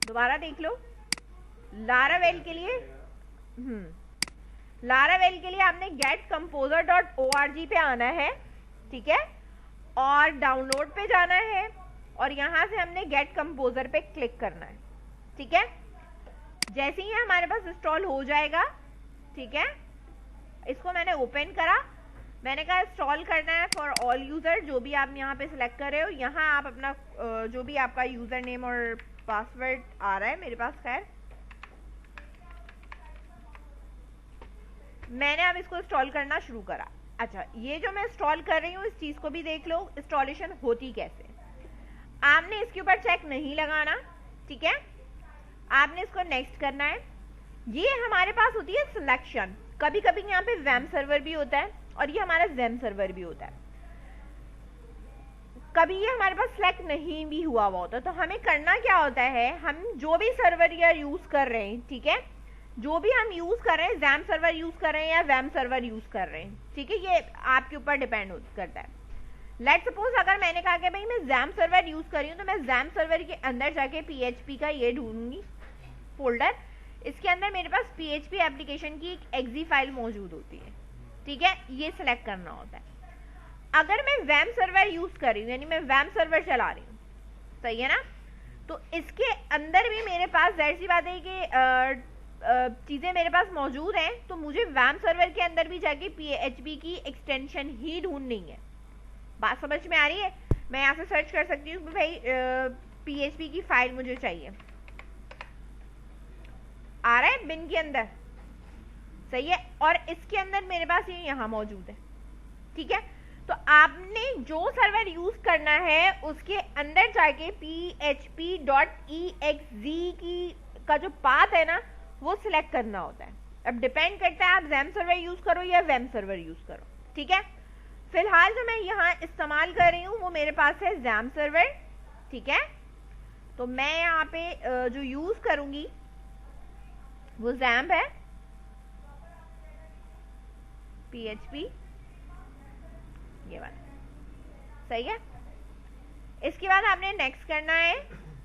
दोबारा देख लो। लारावेल के लिए लारावेल के लिए आपने getcomposer.org पे आना है, ठीक है, और डाउनलोड पे जाना है और यहां से हमने गेट कंपोजर पे क्लिक करना है, ठीक है। जैसे ही हमारे पास इंस्टॉल हो जाएगा, ठीक है, इसको मैंने ओपन करा, मैंने कहा इंस्टॉल करना है फॉर ऑल यूजर, जो भी आप यहाँ पे सिलेक्ट कर रहे हो। यहाँ आप अपना जो भी आपका यूजर नेम और पासवर्ड आ रहा है, मेरे पास खैर मैंने अब इसको इंस्टॉल करना शुरू करा। अच्छा, ये जो मैं इंस्टॉल कर रही हूँ इस चीज को भी देख लो, इंस्टॉलेशन होती कैसे। आपने इसके ऊपर चेक नहीं लगाना, ठीक है, आपने इसको नेक्स्ट करना है। ये हमारे पास होती है सिलेक्शन, कभी कभी यहाँ पे वैम सर्वर भी होता है और ये हमारा ज़ेम सर्वर भी होता है, कभी ये हमारे पास सिलेक्ट नहीं भी हुआ होता। तो हमें करना क्या होता है, हम जो भी सर्वर या यूज कर रहे हैं, ठीक है, जो भी हम यूज कर रहे हैं, ज़ेम सर्वर यूज कर रहे हैं या वैम सर्वर यूज कर रहे हैं, ठीक है, ये आपके ऊपर डिपेंड करता है। लेट सपोज अगर मैंने कहा कि भाई मैं ज़ेम सर्वर यूज कर रही हूँ, तो मैं ज़ेम सर्वर के अंदर जाके PHP का ये ढूंढूंगी फोल्डर, इसके अंदर मेरे पास PHP एप्लीकेशन की एक एक्जी फाइल मौजूद होती है, ठीक है, ये सिलेक्ट करना होता है। अगर मैं वैम सर्वर यूज कर रही हूँ, यानी मैं वैम सर्वर चला रही हूँ, सही है ना, तो इसके अंदर भी मेरे पास जाहिर सी बात है कि चीजें मेरे पास मौजूद हैं, तो मुझे वैम सर्वर के अंदर भी जाके PHP की एक्सटेंशन ही ढूंढनी है। बात समझ में आ रही है? मैं यहाँ से सर्च कर सकती हूँ भाई PHP की फाइल मुझे चाहिए, आ रहा है बिन के अंदर, सही है, और इसके अंदर मेरे पास ये यहाँ मौजूद है, ठीक है। तो आपने जो सर्वर यूज करना है उसके अंदर जाके php.exe का जो पाथ है ना, वो सिलेक्ट करना होता है। अब डिपेंड करता है आप ज़ेम सर्वर यूज करो या वैम सर्वर यूज करो, ठीक है। फिलहाल जो मैं यहाँ इस्तेमाल कर रही हूँ वो मेरे पास है ज़ेम सर्वर, ठीक है। तो मैं यहाँ पे जो यूज करूंगी वो ज़ैम्प है, PHP, ये वाला, सही है। इसके बाद आपने नेक्स्ट करना है।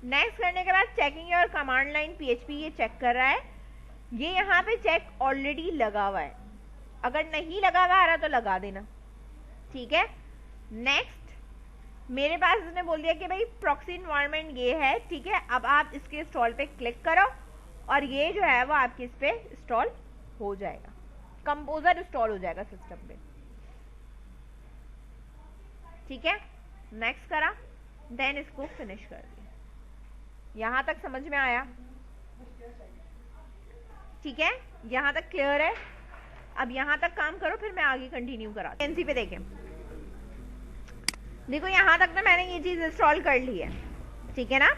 नेक्स्ट करने के बाद checking your command line PHP, ये चेक कर रहा है, ये यहाँ पे चेक ऑलरेडी लगा हुआ है, अगर नहीं लगा हुआ आ रहा तो लगा देना, ठीक है। नेक्स्ट मेरे पास इसने बोल दिया कि भाई प्रॉक्सी इन्वायरमेंट ये है, ठीक है। अब आप इसके इंस्टॉल पे क्लिक करो और ये जो है वो आपके इस पे इंस्टॉल हो जाएगा, कंपोजर इंस्टॉल हो जाएगा सिस्टम पे, ठीक है। नेक्स्ट करा, देन इसको फिनिश कर दिया। यहां तक समझ में आया? ठीक है, यहां तक क्लियर है? अब यहां तक काम करो, फिर मैं आगे कंटिन्यू करा। एनसी पे देखें, देखो यहां तक तो मैंने ये चीज इंस्टॉल कर ली है, ठीक है ना।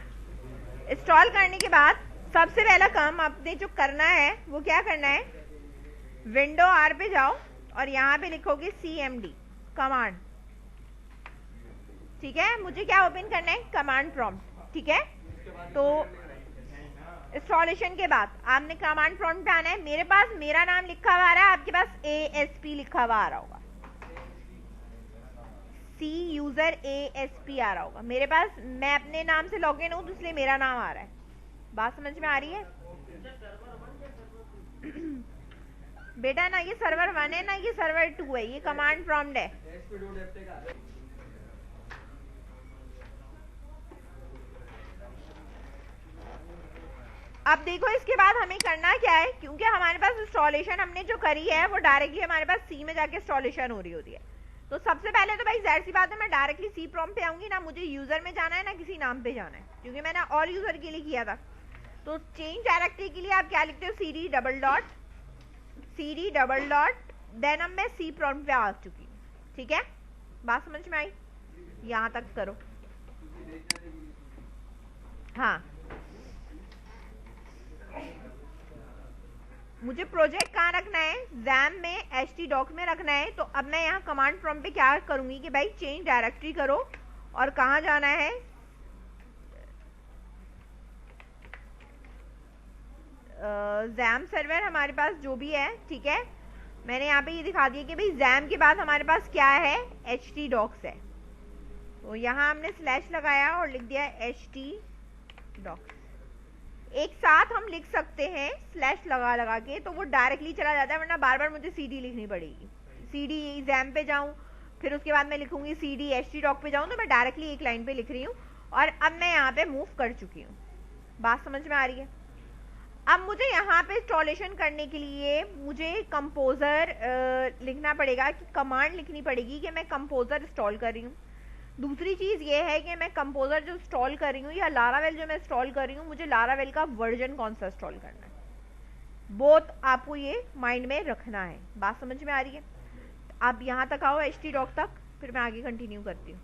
इंस्टॉल करने के बाद सबसे पहला काम आपने जो करना है वो क्या करना है, विंडो R पे जाओ और यहाँ पे लिखोगे CMD कमांड, ठीक है। मुझे क्या ओपन करना है, कमांड प्रॉम्प्ट, ठीक है। तो इंस्टॉलेशन के बाद आपने कमांड प्रॉम्प्ट पे आना है। मेरे पास मेरा नाम लिखा हुआ आ रहा है, आपके पास ASP लिखा हुआ आ रहा होगा, C यूजर ASP आ रहा होगा। मेरे पास, मैं अपने नाम से लॉगिन हूं तो इसलिए मेरा नाम आ रहा है। बात समझ में आ रही है बेटा? ना ये सर्वर 1 है ना ये सर्वर 2 है, ये कमांड प्रॉम्प्ट है। अब देखो इसके बाद हमें करना क्या है, क्योंकि हमारे पास इंस्टॉलेशन हमने जो करी है वो डायरेक्टली हमारे पास C में जाके इंस्टॉलेशन हो रही होती है। तो सबसे पहले तो भाई जाहिर सी बात है मैं डायरेक्टली C प्रॉम्प्ट पे आऊंगी ना, मुझे यूजर में जाना है ना किसी नाम पे जाना है, क्योंकि मैंने ऑल यूजर के लिए किया था। तो चेंज डायरेक्टरी के लिए आप क्या लिखते हो, CD डबल डॉट, देन अब मैं C प्रॉम्प्ट पे आ चुकी हूँ, ठीक है। बात समझ में आई? यहां तक करो। हाँ, मुझे प्रोजेक्ट कहाँ रखना है, ज़ैम में htdoc में रखना है। तो अब मैं यहाँ कमांड प्रॉम्प्ट पे क्या करूंगी कि भाई चेंज डायरेक्टरी करो और कहाँ जाना है, ज़ैम सर्वर हमारे पास जो भी है, ठीक है। मैंने यहाँ पे ये दिखा दिया कि भाई ज़ैम के बाद हमारे पास क्या है, htdocs है। तो यहाँ हमने स्लैश लगाया और लिख दिया htdocs, एक साथ हम लिख सकते हैं स्लैश लगा लगा के, तो वो डायरेक्टली चला जाता है, वरना बार बार मुझे CD लिखनी पड़ेगी। CD एग्जाम पे जाऊं, फिर उसके बाद मैं लिखूंगी CD HTDoc पे जाऊं, तो मैं डायरेक्टली एक लाइन पे लिख रही हूँ और अब मैं यहाँ पे मूव कर चुकी हूँ। बात समझ में आ रही है? अब मुझे यहाँ पे इंस्टॉलेशन करने के लिए मुझे कंपोजर लिखना पड़ेगा, कि कमांड लिखनी पड़ेगी कि मैं कंपोजर इंस्टॉल कर रही हूँ। दूसरी चीज़ ये है कि मैं कंपोजर जो इंस्टॉल कर रही हूँ या लारावेल जो मैं इंस्टॉल कर रही हूँ, मुझे लारावेल का वर्जन कौन सा इंस्टॉल करना है। बोथ आपको ये माइंड में रखना है। बात समझ में आ रही है? आप यहाँ तक आओ HTDoc तक, फिर मैं आगे कंटिन्यू करती हूँ।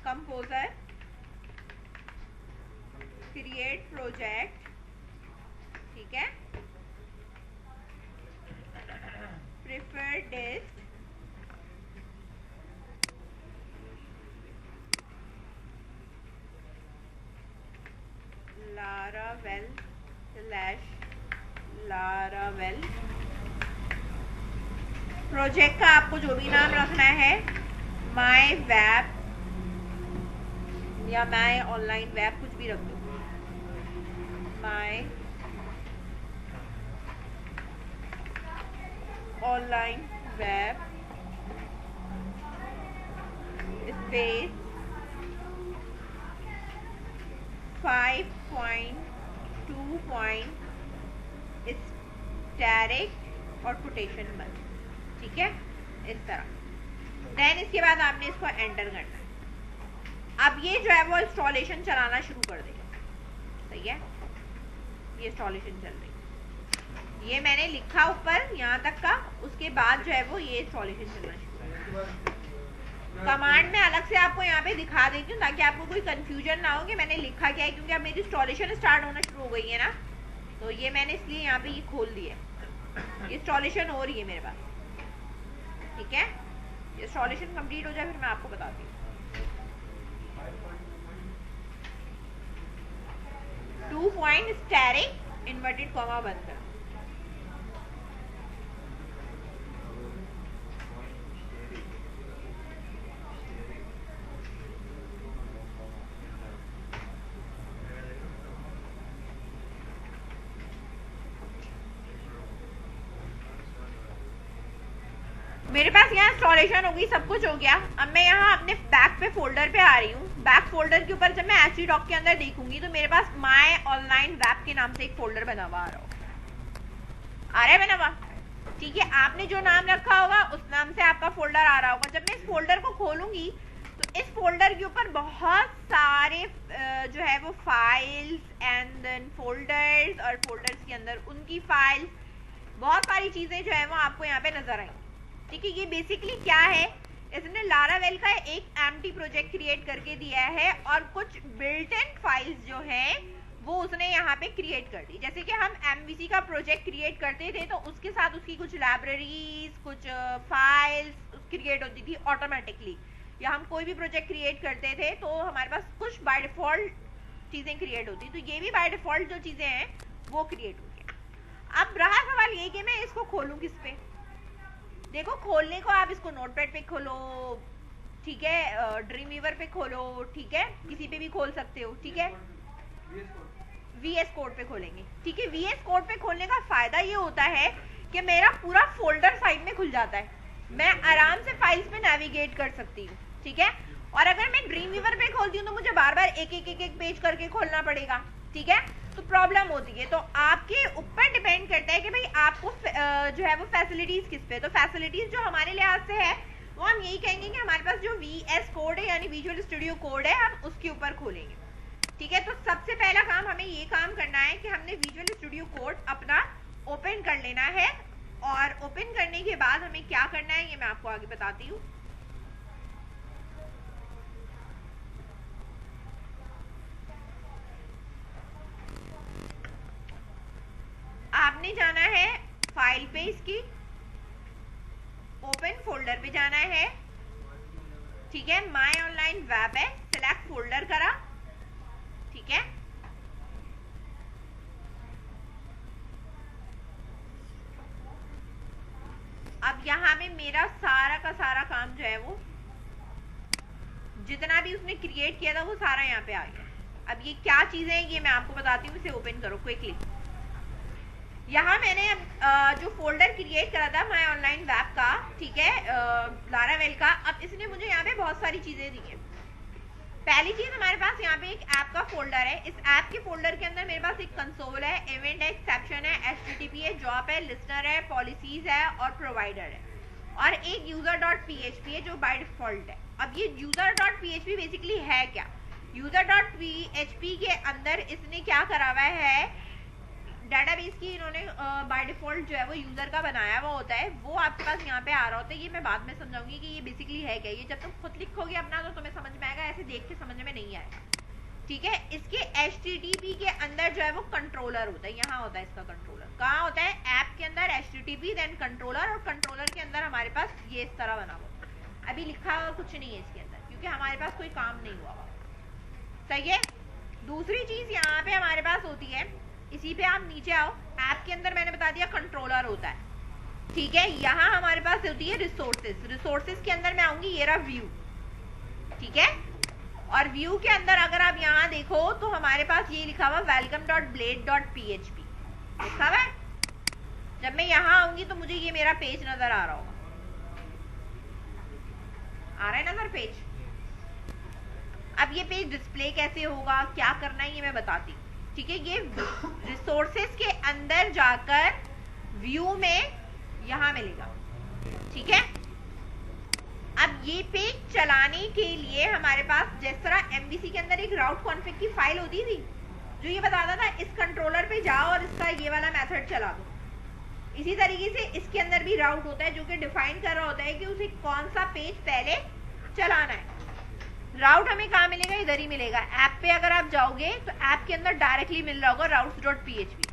कंपोजर, क्रिएट प्रोजेक्ट, ठीक है, preferred disk, Laravel slash Laravel. Project का आपको जो भी नाम रखना है, माय वेब या माय ऑनलाइन वेब, कुछ भी रख दो। My online web space 5.2 direct और कोटेशन बंद, ठीक है, इस तरह। देन इसके बाद आपने इसको एंटर करना है। अब ये जो है वो इंस्टॉलेशन चलाना शुरू कर देगा। सही है, ये इंस्टॉलेशन चल रही है, ये मैंने लिखा ऊपर यहाँ तक का। उसके बाद जो है वो ये इंस्टॉलेशन चलना शुरू कर। कमांड में अलग से आपको यहाँ पे दिखा देती हूँ ताकि आपको कोई कंफ्यूजन ना हो कि मैंने लिखा क्या है, क्योंकि अब मेरी इंस्टॉलेशन स्टार्ट होना शुरू हो गई है ना, तो ये मैंने इसलिए यहाँ पे ये खोल दिया है। इंस्टॉलेशन हो रही है मेरे पास, ठीक है। इंस्टॉलेशन कंप्लीट हो जाए फिर मैं आपको बताती हूँ। 2 पॉइंट स्टैरिक इन्वर्टेड कॉमा बंद कर। मेरे पास यहाँ इंस्टॉलेशन हो गई, सब कुछ हो गया। अब मैं यहाँ अपने बैक पे फोल्डर पे आ रही हूँ। बैक फोल्डर के ऊपर जब मैं HTDoc के अंदर देखूंगी तो मेरे पास माय ऑनलाइन वेब के नाम से एक फोल्डर बना हुआ आ रहा है बना हुआ, ठीक है। आपने जो नाम रखा होगा उस नाम से आपका फोल्डर आ रहा होगा। जब मैं इस फोल्डर को खोलूंगी तो इस फोल्डर के ऊपर बहुत सारे जो है वो फाइल्स एंड देन फोल्डर्स, और फोल्डर्स के अंदर उनकी फाइल्स, बहुत सारी चीजें जो है वो आपको यहाँ पे नजर आएंगी, ठीक है। ये बेसिकली क्या है, इसने लारावेल का एक एम्प्टी प्रोजेक्ट क्रिएट करके दिया है और कुछ बिल्ट इन फाइल्स जो हैं वो उसने यहाँ पे क्रिएट कर दी। जैसे कि हम MVC का प्रोजेक्ट क्रिएट करते थे तो उसके साथ उसकी कुछ लाइब्रेरीज, कुछ फाइल्स क्रिएट होती थी ऑटोमेटिकली, या हम कोई भी प्रोजेक्ट क्रिएट करते थे तो हमारे पास कुछ बाय डिफॉल्ट चीजें क्रिएट होती, तो ये भी बाय डिफॉल्ट जो चीजें हैं वो क्रिएट हो गया। अब रहा सवाल ये कि मैं इसको खोलूं किस पे। देखो, खोलने को आप इसको नोटपैड पे खोलो, ठीक है, ड्रीम वीवर पे खोलो, ठीक है, किसी पे भी खोल सकते हो, ठीक है। VS कोड पे खोलेंगे, ठीक है। VS कोड पे खोलने का फायदा ये होता है कि मेरा पूरा फोल्डर साइड में खुल जाता है, मैं आराम से फाइल्स पे नेविगेट कर सकती हूँ, ठीक है। और अगर मैं ड्रीम वीवर पे खोलती हूँ तो मुझे बार बार एक पेज करके खोलना पड़ेगा, ठीक है, तो प्रॉब्लम होती है। तो आपके ऊपर डिपेंड करता है कि भाई आपको जो है वो फैसिलिटीज किस पे। तो फैसिलिटीज जो हमारे लिहाज से है वो हम यही कहेंगे कि हमारे पास जो VS कोड है यानी विजुअल स्टूडियो कोड है, हम उसके ऊपर खोलेंगे, ठीक है। तो सबसे पहला काम हमें ये काम करना है कि हमने विजुअल स्टूडियो कोड अपना ओपन कर लेना है, और ओपन करने के बाद हमें क्या करना है ये मैं आपको आगे बताती हूँ। आपने जाना है फाइल पे, इसकी ओपन फोल्डर पे जाना है, ठीक है। माय ऑनलाइन वेब है, सिलेक्ट फोल्डर करा, ठीक है। यहाँ पे मेरा सारा का सारा काम जो है वो जितना भी उसने क्रिएट किया था वो सारा यहाँ पे आ गया। अब ये क्या चीजें हैं ये मैं आपको बताती हूँ, इसे ओपन करो क्विकली। यहाँ मैंने जो फोल्डर क्रिएट करा था माय ऑनलाइन वेब का, ठीक है, लारावेल का, अब इसने मुझे यहाँ पे बहुत सारी चीजें दी हैं। पहली चीज हमारे पास यहाँ पे एक ऐप का फोल्डर है। इस ऐप के फोल्डर के अंदर मेरे पास एक कंसोल है, इवेंट है, एक्सेप्शन है, HTTP है, जॉब है, लिस्नर है, पॉलिसीज है और प्रोवाइडर है, और एक user.php है जो बाय डिफॉल्ट है। अब ये user.php बेसिकली है क्या? user.php के अंदर इसने क्या करा हुआ है, डेटाबेस की इन्होंने बाय डिफॉल्ट जो है वो यूजर का बनाया हुआ होता है, वो आपके पास यहाँ पे आ रहा होता है। ये मैं बाद में समझाऊंगी कि ये बेसिकली है क्या। ये जब तुम खुद लिखोगे अपना तो तुम्हें समझ में आएगा, ऐसे देख के समझ में नहीं आएगा, ठीक है। इसके HTTP के अंदर जो है वो कंट्रोलर होता है, यहाँ होता है इसका कंट्रोलर। कहाँ होता है? ऐप के अंदर HTTP देन कंट्रोलर, और कंट्रोलर के अंदर हमारे पास ये इस तरह बना हुआ। अभी लिखा हुआ कुछ नहीं है इसके अंदर क्योंकि हमारे पास कोई काम नहीं हुआ, सही है। दूसरी चीज यहाँ पे हमारे पास होती है, इसी पे आप नीचे आओ, ऐप के अंदर मैंने बता दिया कंट्रोलर होता है, ठीक है। यहाँ हमारे पास होती है रिसोर्सेज। रिसोर्सेज के अंदर मैं आऊंगी, ये रहा व्यू, ठीक है। और व्यू के अंदर अगर आप यहाँ देखो तो हमारे पास ये लिखा हुआ welcome.blade.php लिखा हुआ है। जब मैं यहाँ आऊंगी तो मुझे ये मेरा पेज नजर आ रहा होगा, आ रहा है नजर पेज। अब ये पेज डिस्प्ले कैसे होगा, क्या करना है, ये मैं बताती हूँ, ठीक है। ये रिसोर्सेज के अंदर जाकर व्यू में यहां मिलेगा, ठीक है। अब ये पेज चलाने के लिए हमारे पास जिस तरह MVC के अंदर एक राउट कॉन्फ़िग की फाइल होती थी जो ये बताता था इस कंट्रोलर पे जाओ और इसका ये वाला मेथड चला दो, इसी तरीके से इसके अंदर भी राउट होता है जो कि डिफाइन कर रहा होता है कि उसे कौन सा पेज पहले चलाना है। राउट हमें कहाँ मिलेगा? इधर ही मिलेगा। ऐप पे अगर आप जाओगे तो ऐप के अंदर डायरेक्टली मिल रहा होगा routes.php।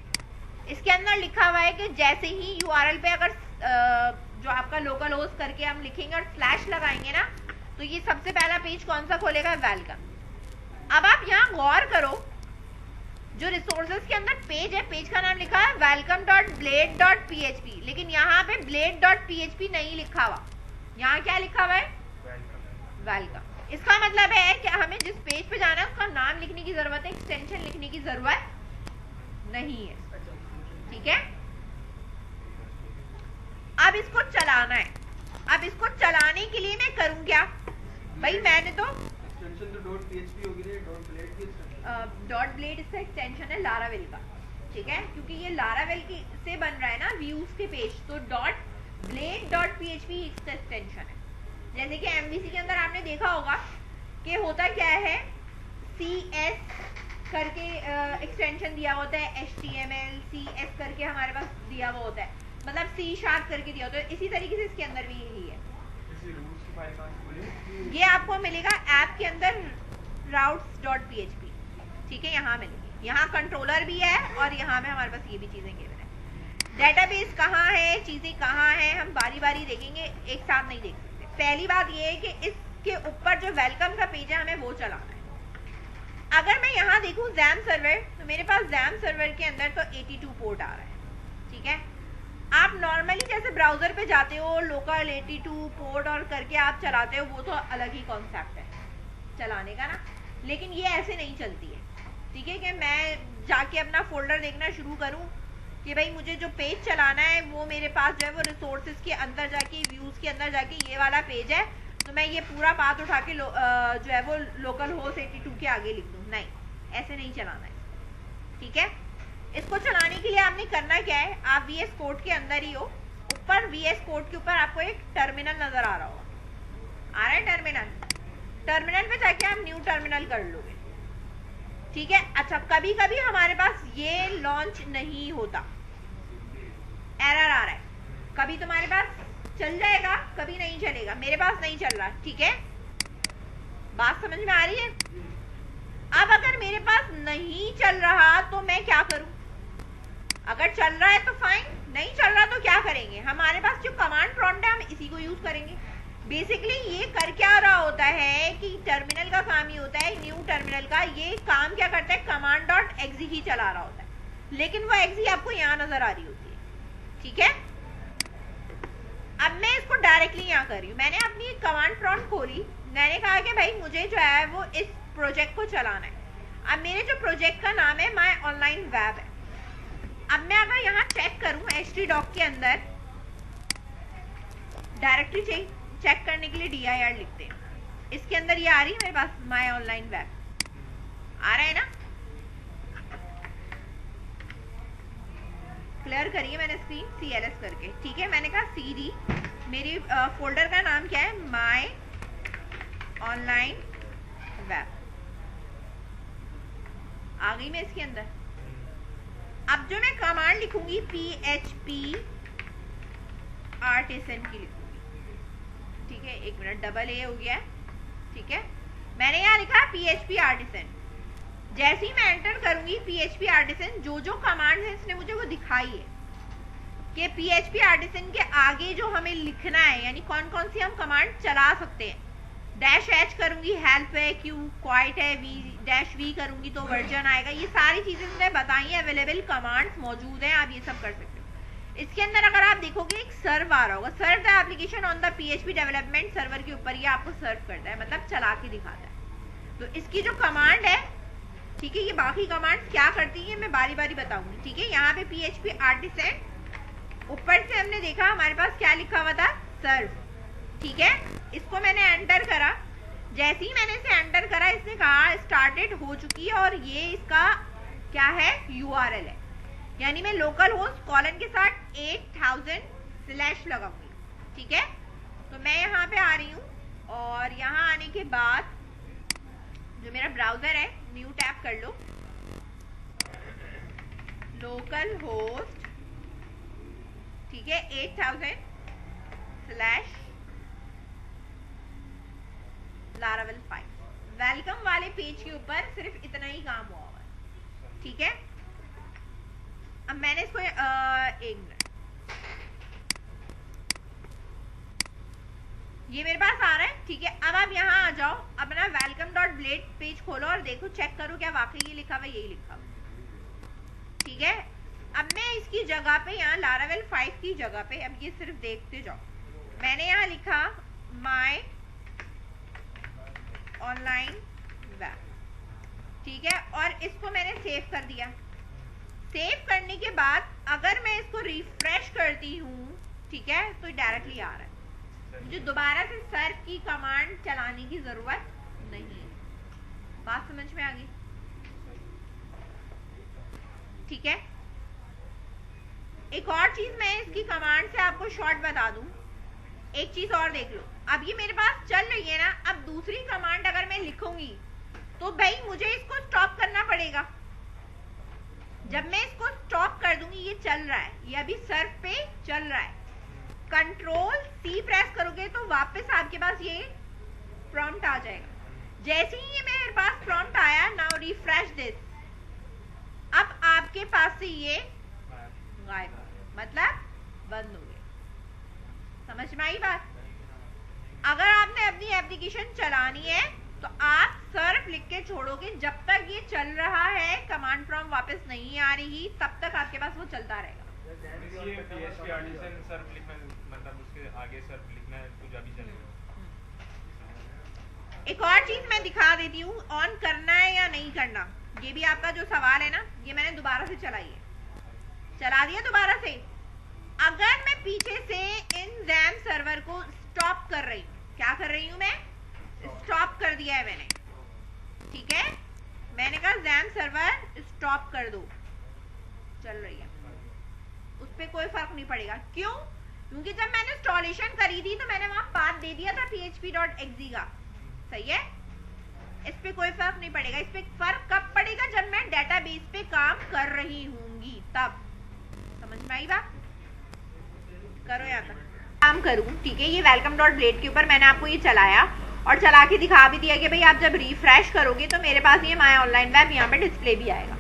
इसके अंदर लिखा हुआ है कि जैसे ही URL पे अगर जो आपका लोकल होस्ट करके हम लिखेंगे और स्लैश लगाएंगे ना, तो ये सबसे पहला पेज कौन सा खोलेगा? वेलकम। अब आप यहाँ गौर करो, जो रिसोर्सेज के अंदर पेज है, पेज का नाम लिखा है welcome.blade.php, लेकिन यहाँ पे blade.php नहीं लिखा हुआ, यहाँ क्या लिखा हुआ है? वेलकम। इसका मतलब है कि हमें जिस पेज पे जाना है उसका नाम लिखने की जरूरत है, एक्सटेंशन लिखने की जरूरत नहीं है, ठीक है। अब इसको चलाना है। अब इसको चलाने के लिए मैं करूं क्या? भाई मैंने तो एक्सटेंशन तो .php होगी ना, .blade इसका एक्सटेंशन है लारावेल का, ठीक है, क्योंकि ये लारावेल की से बन रहा है ना व्यूज के पेज, तो .blade.php इसका एक्सटेंशन है। जैसे कि MVC के अंदर आपने देखा होगा कि होता क्या है, CS करके एक्सटेंशन दिया होता है, HTML CS करके हमारे पास दिया हुआ होता है, मतलब C# करके दिया होता है। इसी तरीके से इसके अंदर भी यही है। ये आपको मिलेगा ऐप के अंदर routes.php, ठीक है, यहाँ मिलेगी। यहाँ कंट्रोलर भी है और यहाँ में हमारे पास ये भी चीजें केवल है। डेटाबेस कहाँ है, चीजें कहाँ है, हम बारी बारी देखेंगे, एक साथ नहीं देख सकते। पहली बात ये है कि इसके ऊपर जो वेलकम का पेज है हमें वो चलाना है। अगर मैं यहाँ देखूं XAMPP सर्वर, तो मेरे पास XAMPP सर्वर के अंदर तो 82 पोर्ट आ रहा है, ठीक है। आप नॉर्मली जैसे ब्राउजर पे जाते हो, लोकल 82 पोर्ट और करके आप चलाते हो, वो तो अलग ही कॉन्सेप्ट है चलाने का ना, लेकिन ये ऐसे नहीं चलती है, ठीक है। कि मैं जाके अपना फोल्डर देखना शुरू करूँ कि भाई मुझे जो पेज चलाना है वो मेरे पास जो है वो रिसोर्सेज के अंदर जाके, व्यूज के अंदर जाके ये वाला पेज है, तो मैं ये पूरा पाथ उठा के जो है वो लोकल होस्ट 82 के आगे लिख दूँ, नहीं, ऐसे नहीं चलाना है, ठीक है। इसको चलाने के लिए आपने करना क्या है, आप VS कोड के अंदर ही हो, ऊपर VS कोड के ऊपर आपको एक टर्मिनल नजर आ रहा होगा, आ रहा है टर्मिनल, टर्मिनल पे जाके आप न्यू टर्मिनल कर लोगे, ठीक है। अच्छा, कभी कभी हमारे पास ये लॉन्च नहीं होता, एरर आ रहा है, कभी तुम्हारे पास चल जाएगा, कभी नहीं चलेगा, मेरे पास नहीं चल रहा, ठीक है, बात समझ में आ रही है। अब अगर मेरे पास नहीं चल रहा तो मैं क्या करूं? अगर चल रहा है तो फाइन, नहीं चल रहा तो क्या करेंगे? हमारे पास जो कमांड प्रॉम्प्ट है हम इसी को यूज करेंगे। बेसिकली ये कर क्या रहा होता है कि टर्मिनल का काम ही होता है, न्यू टर्मिनल का ये काम क्या करता है, command.exe ही चला रहा होता है, लेकिन वो exe आपको यहाँ नजर आ रही होती है, ठीक है। अब मैं इसको डायरेक्टली यहाँ कर रही हूँ, मैंने अपनी एक कमांड प्रॉम्प्ट खोली, मैंने कहा कि भाई मुझे जो है वो इस प्रोजेक्ट को चलाना है। अब मेरे जो प्रोजेक्ट का नाम है माय ऑनलाइन वेब है। अब मैं अगर यहाँ चेक करूँ htdoc के अंदर, डायरेक्टरी चेक करने के लिए dir लिखते हैं, इसके अंदर ये आ रही है मेरे पास माय ऑनलाइन वेब, आ रहा है ना? क्लियर करिए मैंने स्क्रीन cls करके, ठीक है। मैंने कहा cd, मेरी फोल्डर का नाम क्या है, माय ऑनलाइन वेब, आ गई मैं इसके अंदर। अब जो मैं कमांड लिखूंगी php आर्टिसन की लिखूंगी, ठीक है। एक मिनट, डबल ए हो गया है, ठीक है। मैंने यहाँ लिखा php आर्टिसन। जैसे ही मैं एंटर करूंगी php आर्टिसन, जो जो कमांड है इसने मुझे वो दिखाई है कि php आर्टिसन के आगे जो हमें लिखना है, यानी कौन कौन सी हम कमांड चला सकते हैं। -h करूंगी हेल्प है, q क्वाइट है, v करूंगी तो वर्जन आएगा। ये सारी चीजें मैंने बताई है, अवेलेबल कमांड्स मौजूद हैं, आप ये सब कर सकते हो। इसके अंदर अगर आप देखोगे एक सर्व आ रहा होगा, serve the application on the php development server के ऊपर, ये आपको सर्व करता है, मतलब चला के दिखाता है। तो इसकी जो कमांड है, ठीक है, ये बाकी कमांड्स क्या करती है मैं बारी बारी बताऊंगी, ठीक है। यहाँ पे php आर्टिसन, ऊपर से हमने देखा हमारे पास क्या लिखा हुआ था, सर्व, ठीक है। इसको मैंने एंटर करा, जैसे ही मैंने इसे एंटर करा, इसने कहा स्टार्टेड हो चुकी है, और ये इसका क्या है, URL है, यानी मैं लोकल होस्ट कॉलन के साथ 8000 / लगाऊंगी, ठीक है। तो मैं यहाँ पे आ रही हूँ, और यहाँ आने के बाद जो मेरा ब्राउजर है, न्यू टैब कर लो, लोकल होस्ट, ठीक है, 8000 / Laravel 5। वेलकम वाले पेज के ऊपर सिर्फ इतना ही काम हुआ है, ठीक है। अब मैंने इसको एक मिनट, ये मेरे पास आ रहा है, ठीक है। अब आप यहाँ आ जाओ, अपना welcome.blade पेज खोलो और देखो, चेक करो क्या वाकई ये लिखा हुआ, यही लिखा हुआ, ठीक है। अब मैं इसकी जगह पे यहाँ Laravel 5 की जगह पे, अब ये सिर्फ देखते जाओ, मैंने यहाँ लिखा माय ऑनलाइन वेब, ठीक है, और इसको मैंने सेव कर दिया। सेव करने के बाद अगर मैं इसको रिफ्रेश करती हूँ, ठीक है, तो डायरेक्टली आ रहा है, मुझे दोबारा से सर्व की कमांड चलाने की जरूरत नहीं है। बात समझ में आ गई, ठीक है। एक और चीज मैं इसकी कमांड से आपको शॉर्ट बता दूं, एक चीज और देख लो। अब ये मेरे पास चल रही है ना, अब दूसरी कमांड अगर मैं लिखूंगी तो भाई मुझे इसको स्टॉप करना पड़ेगा। जब मैं इसको स्टॉप कर दूंगी, ये चल रहा है, ये अभी सर्व पे चल रहा है, Ctrl+C प्रेस करोगे तो वापस आपके पास ये प्रॉम्प्ट आ जाएगा। जैसे ही ये मेरे पास प्रॉम्प्ट आया, नाउ रिफ्रेश दिस, अब आपके पास से ये गायब, मतलब बंद हो गया। समझ में आई बात? अगर आपने अपनी एप्लीकेशन चलानी है तो आप सर्फ लिख के छोड़ोगे, जब तक ये चल रहा है, कमांड प्रॉम्प्ट वापस नहीं आ रही, तब तक आपके पास वो चलता रहेगा। PHP आर्टिसन सर्फ लिखना, मतलब उसके आगे सर्फ लिखना है तो जब भी चलेगा। एक और चीज मैं दिखा देती हूँ, ऑन करना है या नहीं करना, ये भी आपका जो सवाल है ना, ये मैंने दोबारा से चलाई है, चला दिया दोबारा से। अगर मैं पीछे से इन जैम सर्वर को स्टॉप कर रही हूँ, क्या कर रही हूँ मैं, स्टॉप कर दिया है मैंने, ठीक है, मैंने कहा जैम सर्वर स्टॉप कर दो, चल रही है, उस पर कोई फर्क नहीं पड़ेगा। क्यों? क्योंकि जब मैंने इंस्टॉलेशन करी थी तो मैंने वहां पाथ दे दिया था php.exe का, सही है, इस पे कोई फर्क नहीं पड़ेगा। इस पे फर्क कब पड़ेगा, जब मैं डेटाबेस पे काम कर रही हूंगी, तब। समझ में आई बात? करो यहाँ तक काम करूं, ठीक है। ये welcome.blade के ऊपर मैंने आपको ये चलाया और चला के दिखा भी दिया कि भाई आप जब रिफ्रेश करोगे तो मेरे पास ये माय ऑनलाइन वेब यहाँ पे डिस्प्ले भी आएगा।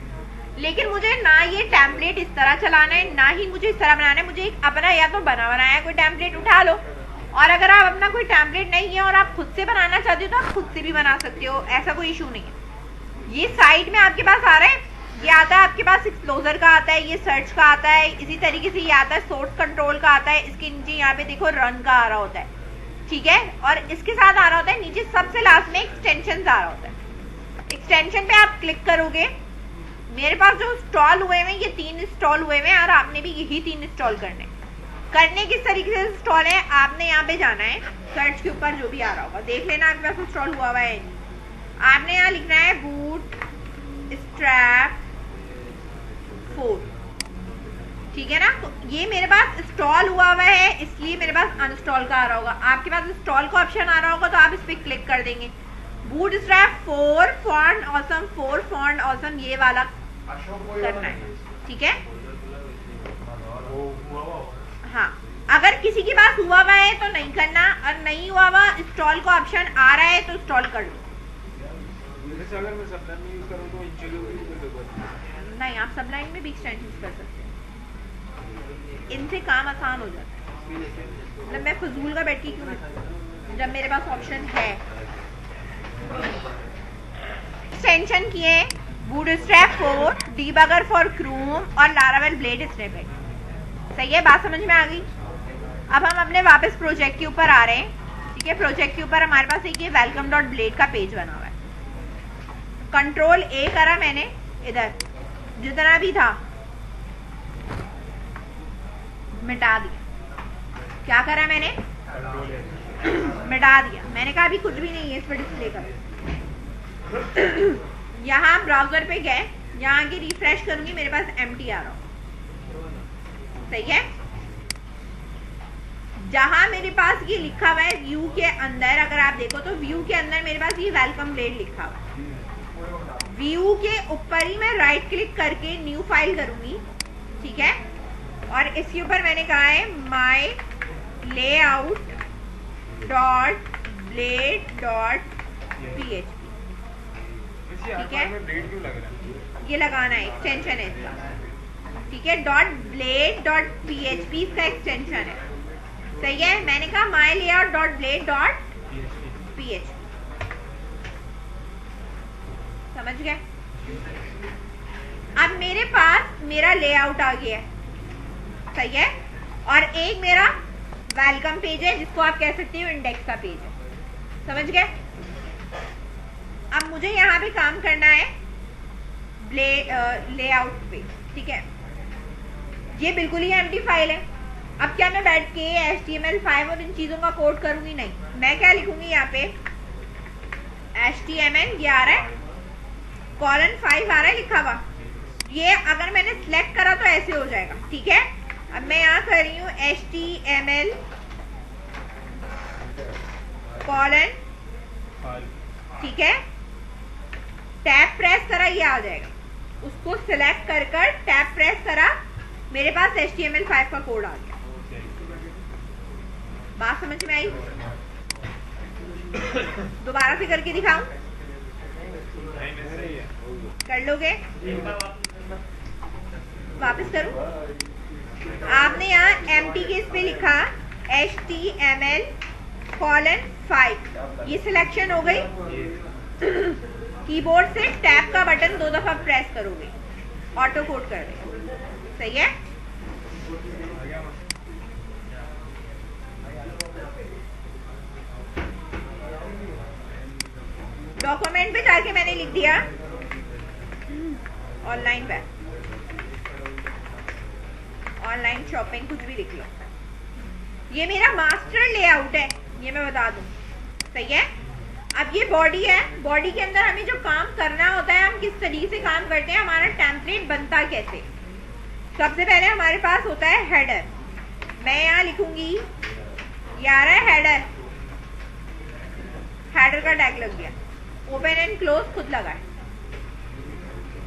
लेकिन मुझे ना ये टेम्पलेट इस तरह चलाना है, ना ही मुझे इस तरह बनाना है। मुझे एक अपना या तो बना बनाया कोई टेम्पलेट उठा लो, और अगर आप अपना कोई टेम्पलेट नहीं है और आप खुद से बनाना चाहते हो तो आप खुद से भी बना सकते हो, ऐसा कोई इशू नहीं है। ये साइड में आपके पास आ रहा है ये आता है आपके पास एक्सप्लोजर का आता है, ये सर्च का आता है, इसी तरीके से ये आता है सोर्स कंट्रोल का आता है। इसके नीचे यहाँ पे देखो रन का आ रहा होता है, ठीक है। और इसके साथ आ रहा होता है नीचे सबसे लास्ट में एक्सटेंशन आ रहा होता है। एक्सटेंशन पे आप क्लिक करोगे, मेरे पास जो इंस्टॉल हुए हैं ये 3 इंस्टॉल हुए हैं और आपने भी यही 3 इंस्टॉल करने किस तरीके से इंस्टॉल है। आपने यहाँ पे जाना है, सर्च के ऊपर जो भी आ रहा होगा देख लेना आपके पास इंस्टॉल हुआ है। आपने यहाँ लिखना है बूट स्ट्रैप 4, ठीक है ना। तो ये मेरे पास इंस्टॉल हुआ है, इसलिए मेरे पास अनइंस्टॉल का आ रहा होगा। आपके पास इंस्टॉल का ऑप्शन आ रहा होगा तो आप इस पर क्लिक कर देंगे। Boot strap 4 font awesome 4 font awesome ये वाला करना है, ठीक है। हाँ, अगर किसी के पास हुआ है तो नहीं करना, और नहीं हुआ इंस्टॉल का ऑप्शन आ रहा है तो इंस्टॉल कर लो। अगर मैं सबलाइन में यूज करूं तो नहीं, आप सबलाइन में भी एक्सटेंशन कर सकते हैं, इनसे काम आसान हो जाता है। मतलब मैं फजूल का बैठी क्यों जब मेरे पास ऑप्शन है। एक्सटेंशन किए बूटस्ट्रैप 4, डीबगर फॉर क्रोम और लारावेल ब्लेड स्निपेट। सही है, बात समझ में आ गई। अब हम अपने वापस प्रोजेक्ट के ऊपर आ रहे हैं, ठीक है। प्रोजेक्ट के ऊपर हमारे पास एक ये वेलकम डॉट ब्लेड का पेज बना हुआ है। कंट्रोल ए करा मैंने, इधर जितना भी था मिटा दिया। क्या करा मैंने? मिटा दिया। मैंने कहा अभी कुछ भी नहीं है इस पर डिस्प्ले कर। यहाँ ब्राउजर पे गए, यहाँ की रिफ्रेश करूंगी, मेरे पास एम्प्टी आ रहा हो, सही है। जहां मेरे पास ये लिखा हुआ है व्यू के अंदर, अगर आप देखो तो व्यू के अंदर मेरे पास ये वेलकम ब्लेड लिखा हुआ है। व्यू के ऊपर ही मैं राइट क्लिक करके न्यू फाइल करूंगी, ठीक है। और इसके ऊपर मैंने कहा है my layout dot blade dot php, ठीक है। ये लगाना है, एक्सटेंशन है इसका, ठीक है। डॉट ब्लेड डॉट php इसका एक्सटेंशन है, सही है। मैंने कहा my layout dot blade dot php, समझ गए। अब मेरे पास मेरा लेआउट आ गया है, सही है। और एक मेरा वेलकम पेज है जिसको आप कह सकते हो इंडेक्स का पेज है, समझ गए। अब मुझे यहाँ पे काम करना है लेआउट पे, ठीक है। ये बिल्कुल ही एम्प्टी फाइल है। अब क्या मैं बैठ के HTML5 और इन चीजों का कोड करूंगी? नहीं, मैं क्या लिखूंगी यहाँ पे HTML, ये आ रहा है :5 आ रहा है लिखा हुआ। ये अगर मैंने सिलेक्ट करा तो ऐसे हो जाएगा, ठीक है। अब मैं यहाँ कर रही हूँ HTML:, ठीक है। टैब प्रेस करा, ये आ जाएगा। उसको सिलेक्ट कर कर टैब प्रेस करा, मेरे पास HTML5 का कोड आ गया। बात समझ में आई? दोबारा से करके दिखाऊं? कर लोगे? वापस करूं? आपने यहाँ एम्प्टी केस पे लिखा HTML:5, ये सिलेक्शन हो गई। कीबोर्ड से टैब का बटन 2 दफा प्रेस करोगे, ऑटो कोड कर देगा, सही है। डॉक्यूमेंट पे जाके मैंने लिख दिया ऑनलाइन पे, ऑनलाइन शॉपिंग, कुछ भी लिख लो। ये मेरा मास्टर लेआउट है, ये मैं बता दूं, सही है। अब ये बॉडी है, बॉडी के अंदर हमें जो काम करना होता है, हम किस तरीके से काम करते हैं, हमारा टेम्पलेट बनता कैसे। सबसे पहले हमारे पास होता है हेडर। मैं यहाँ लिखूंगी, ये आ रहा है हेडर, हेडर का टैग लग गया, ओपन एंड क्लोज खुद लगा है,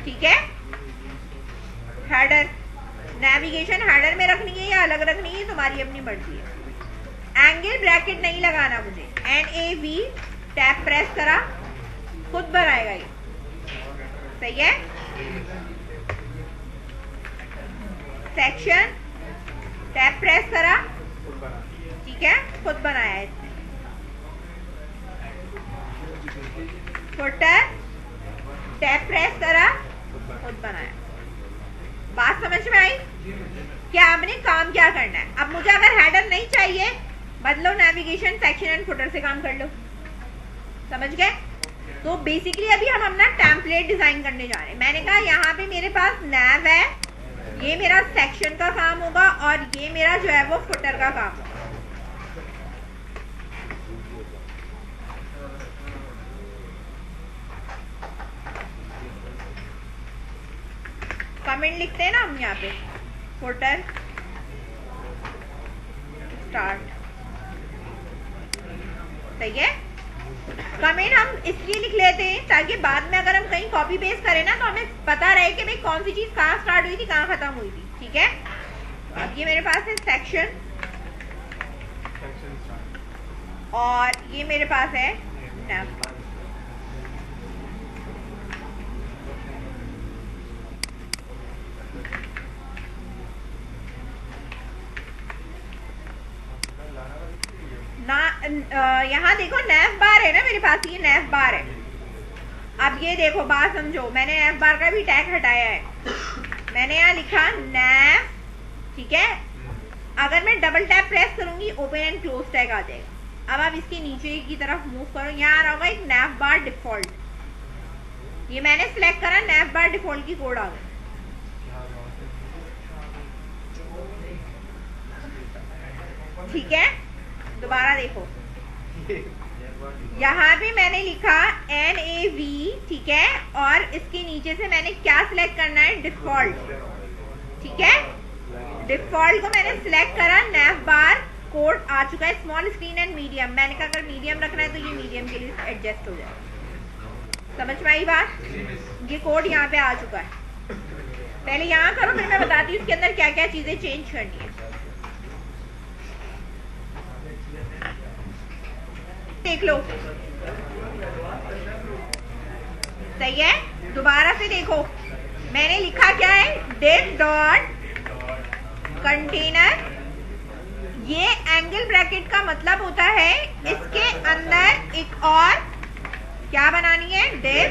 ठीक है। हेडर नेविगेशन हेडर में रखनी है या अलग रखनी है, तुम्हारी अपनी मर्जी है। एंगल ब्रैकेट नहीं लगाना मुझे, NAV टैब प्रेस करा, खुद बनाएगा ये, सही है। सेक्शन टैब प्रेस करा, ठीक है, खुद बनाया है इसने। फुटर टैब प्रेस करा, खुद बनाया। बात समझ में आई? क्या आपने काम क्या करना है? अब मुझे अगर हेडर नहीं चाहिए, बदलो नेविगेशन सेक्शन एंड फुटर से काम कर लो। समझ गए? तो बेसिकली अभी हम अपना टेम्पलेट डिजाइन करने जा रहे हैं। मैंने कहा यहाँ पे मेरे पास नैव है, ये मेरा सेक्शन का काम होगा और ये मेरा जो है वो फुटर का काम होगा। कमेंट लिखते हैं ना हम यहाँ पे, फुटर स्टार्ट, सही है। कमेंट हम इसलिए लिख लेते हैं ताकि बाद में अगर हम कहीं कॉपी पेस्ट करें ना तो हमें पता रहे कि भाई कौन सी चीज कहाँ स्टार्ट हुई थी, कहाँ खत्म हुई थी। ठीक है, तो अब ये मेरे पास है सेक्शन और ये मेरे पास है नैव। ना यहाँ देखो नैव बार है ना मेरे पास, ये नैव बार है। अब ये देखो बात समझो, मैंने नैव बार का भी टैग हटाया है। मैंने यहाँ लिखा नैव, ठीक है। अगर मैं डबल टैप प्रेस करूंगी ओपन एंड क्लोज टैग आ जाएगा। अब आप इसके नीचे की तरफ मूव करो, यहाँ आ रहा होगा एक नैव बार डिफॉल्ट, ये मैंने सिलेक्ट करा, नैव बार डिफॉल्ट की कोड आ गई। ठीक है, दोबारा देखो, यहाँ पे मैंने लिखा NAV, ठीक है, और इसके नीचे से मैंने क्या सिलेक्ट करना है, डिफॉल्ट। ठीक है, डिफॉल्ट को मैंने सिलेक्ट करा, नैव बार कोड आ चुका है, स्मॉल स्क्रीन एंड मीडियम। मैंने कहा अगर मीडियम रखना है तो ये मीडियम के लिए एडजस्ट हो जाए। समझ में आई बात? ये कोड यहाँ पे आ चुका है। पहले यहाँ करो, फिर मैं बताती हूँ इसके अंदर क्या क्या चीजें चेंज करनी है। देख लो, सही है। दोबारा से देखो, मैंने लिखा क्या है, div डॉट कंटेनर। ये एंगल ब्रैकेट का मतलब होता है इसके अंदर एक और क्या बनानी है, div,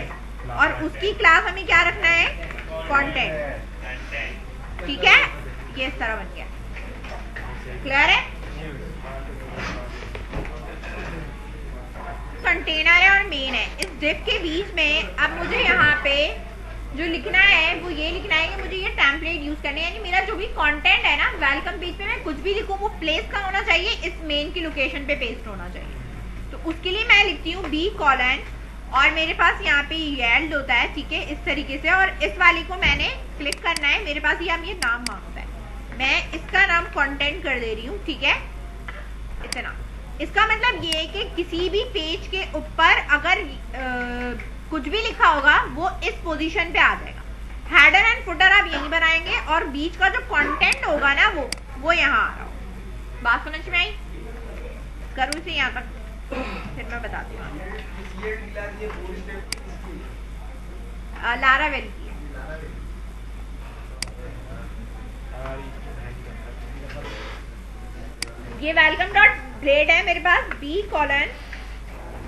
और उसकी क्लास हमें क्या रखना है, कंटेंट। ठीक है, ये इस तरह बन गया। क्लियर है? कंटेनर है और मेन है, इस डिव के बीच में अब मुझे यहाँ पे जो लिखना है वो ये लिखना है कि मुझे ये टेम्पलेट यूज करने है। यानी मेरा जो भी कंटेंट है ना, वेलकम पेज पे मैं कुछ भी लिखूं वो प्लेस का होना चाहिए, इस मेन की लोकेशन पे पेस्ट होना चाहिए। तो उसके लिए मैं लिखती हूँ B कॉलन, और मेरे पास यहाँ पे येल्ड होता है, ठीक है, इस तरीके से। और इस वाली को मैंने क्लिक करना है, मेरे पास ये नाम मांगता है, मैं इसका नाम कंटेंट कर दे रही हूँ। ठीक है, इतना। इसका मतलब ये है कि किसी भी पेज के ऊपर अगर कुछ भी लिखा होगा वो इस पोजीशन पे आ जाएगा। हेडर एंड फुटर आप यहीं बनाएंगे और बीच का जो कंटेंट होगा ना वो यहाँ आ रहा हो। बात समझ में आई? करूँ इसे यहाँ तक, फिर मैं बताती हूँ। लारावेल की ये वेलकम डॉट ग्रेड है मेरे पास, B कॉलन,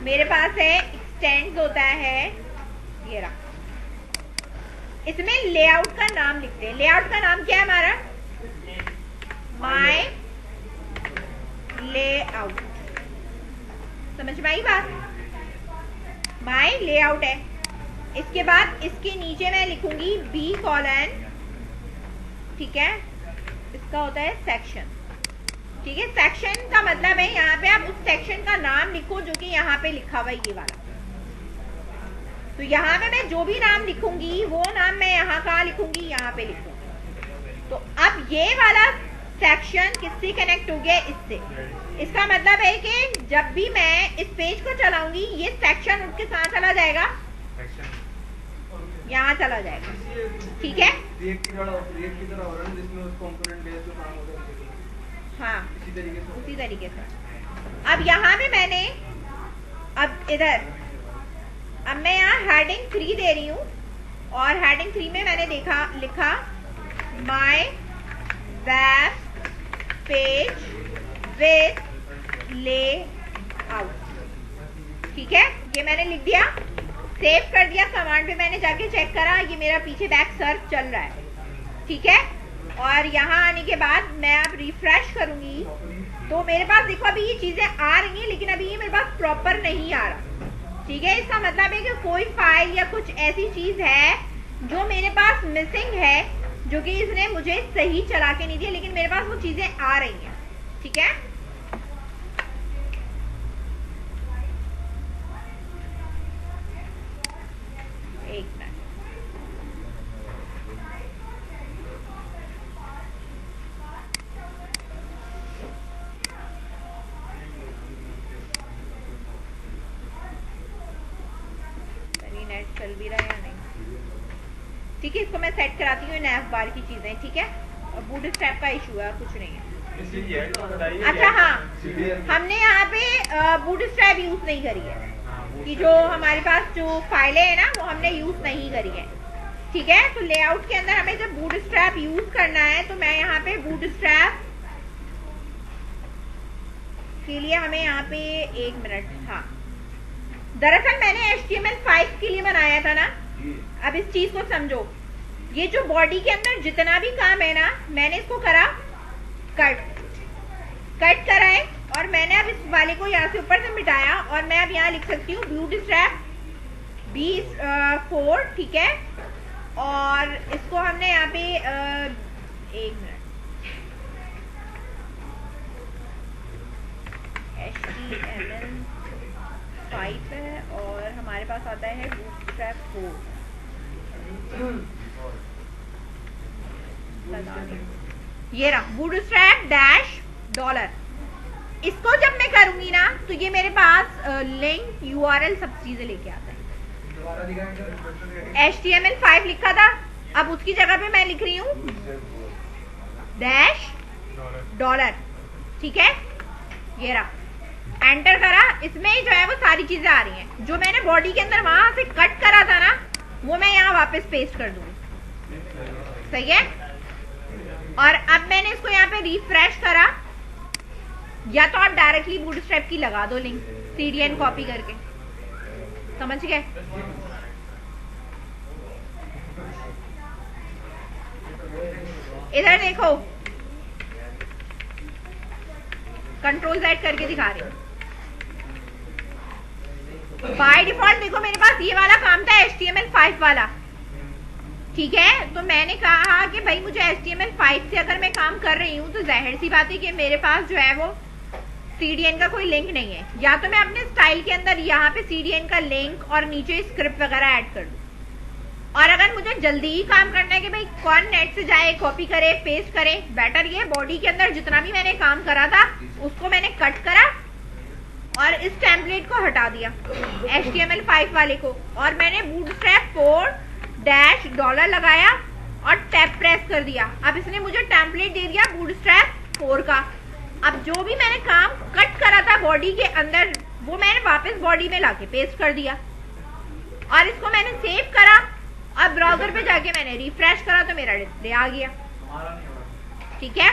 मेरे पास है एक्सटेंड्स होता है, ये रहा। इसमें लेआउट का नाम लिखते हैं। लेआउट का नाम क्या है हमारा, माय लेआउट। समझ में आई बात? माय लेआउट है। इसके बाद इसके नीचे मैं लिखूंगी B कॉलन, ठीक है, इसका होता है सेक्शन। ठीक है, सेक्शन का मतलब है यहाँ पे आप उस सेक्शन का नाम लिखो जो कि यहाँ पे लिखा हुआ है, ये वाला। तो यहाँ पे मैं जो भी नाम लिखूंगी वो नाम मैं यहाँ कहाँ लिखूंगी, यहाँ पे लिखूंगी। तो अब ये वाला सेक्शन किससे कनेक्ट हो गया, इससे। इसका मतलब है कि जब भी मैं इस पेज को चलाऊंगी ये सेक्शन उठ के कहाँ चला जाएगा, यहाँ चला जाएगा। ठीक है, हाँ, उसी तरीके से। अब यहाँ पे मैंने अब इधर अब मैं यहाँ हेडिंग 3 दे रही हूँ, और हेडिंग 3 में मैंने लिखा my web page with layout. ठीक है, ये मैंने लिख दिया। सेव कर दिया, कमांड पे मैंने जाके चेक करा, ये मेरा पीछे बैक सर्च चल रहा है, ठीक है। और यहाँ आने के बाद मैं अब रिफ्रेश करूंगी तो मेरे पास देखो अभी ये चीजें आ रही हैं, लेकिन अभी ये मेरे पास प्रॉपर नहीं आ रहा, ठीक है। इसका मतलब है कि कोई फाइल या कुछ ऐसी चीज है जो मेरे पास मिसिंग है, जो कि इसने मुझे सही चला के नहीं दिया, लेकिन मेरे पास वो चीजें आ रही हैं, ठीक है। एक मिनट, नेट चल भी रहा है या नहीं, ठीक है। इसको मैं सेट कराती हूँ, नैफ बार की चीजें, ठीक है। और बूट स्ट्रैप का इशू है, कुछ नहीं है। अच्छा हाँ, हमने यहाँ पे बूट स्ट्रैप यूज नहीं करी है, कि जो हमारे पास जो फाइलें हैं ना वो हमने यूज नहीं करी है, ठीक है। तो लेआउट के अंदर हमें जब बूट स्ट्रैप यूज करना है तो मैं यहाँ पे बूट स्ट्रैप के लिए हमें यहाँ पे 1 मिनट, हाँ, दरअसल मैंने HTML5 के लिए बनाया था ना। अब इस चीज को समझो, ये जो बॉडी के अंदर जितना भी काम है ना, मैंने इसको करा कट करा है, और मैंने अब इस वाले को यहाँ से ऊपर से मिटाया, और मैं अब यहाँ लिख सकती हूँ बूटस्ट्रैप B4, ठीक है। और इसको हमने यहाँ पे 1 मिनट, HTML5 है और हमारे पास आता है बूटस्ट्रैप 4। ये रहा बूटस्ट्रैप $। इसको जब मैं करूंगी ना तो ये मेरे पास लिंक URL सब चीजें लेके आता है। HTML5 लिखा था, अब उसकी जगह पे मैं लिख रही हूँ $, ठीक है। ये रहा, एंटर करा, इसमें जो है वो सारी चीजें आ रही हैं। जो मैंने बॉडी के अंदर वहां से कट करा था ना, वो मैं यहाँ वापस पेस्ट कर दूंगी, सही है। और अब मैंने इसको यहाँ पे रिफ्रेश करा, या तो आप डायरेक्टली बूटस्ट्रैप की लगा दो लिंक, CDN कॉपी करके, समझ गए। इधर देखो, Ctrl+Z करके दिखा रही हूँ। बाय डिफॉल्ट देखो मेरे पास ये वाला काम था HTML5 वाला, ठीक है। तो मैंने कहा कि भाई मुझे HTML5 से अगर मैं काम कर रही हूँ तो जाहिर सी बात है कि मेरे पास जो है वो CDN का कोई लिंक नहीं है, या तो मैं अपने स्टाइल के अंदर यहाँ पे CDN का लिंक और नीचे स्क्रिप्ट वगैरह ऐड कर दूँ। और अगर मुझे जल्दी ही काम करना है कि भाई कौन नेट से जाए, कॉपी करे, पेस्ट करे, बेटर ये बॉडी के अंदर जितना भी मैंने काम करा था उसको मैंने कट करा और इस टेम्पलेट को हटा दिया HTML5 वाले को, और मैंने बूटस्ट्रैप 4 $, लगाया और टैब प्रेस कर दिया। अब इसने मुझे टेम्पलेट दे दिया बूटस्ट्रैप 4 का। अब जो भी मैंने काम कट करा था बॉडी के अंदर वो मैंने वापस बॉडी में लाके पेस्ट कर दिया, और इसको मैंने सेव करा। अब ब्राउजर पे जाके मैंने रिफ्रेश करा तो मेरा डिस्प्ले आ गया, ठीक है।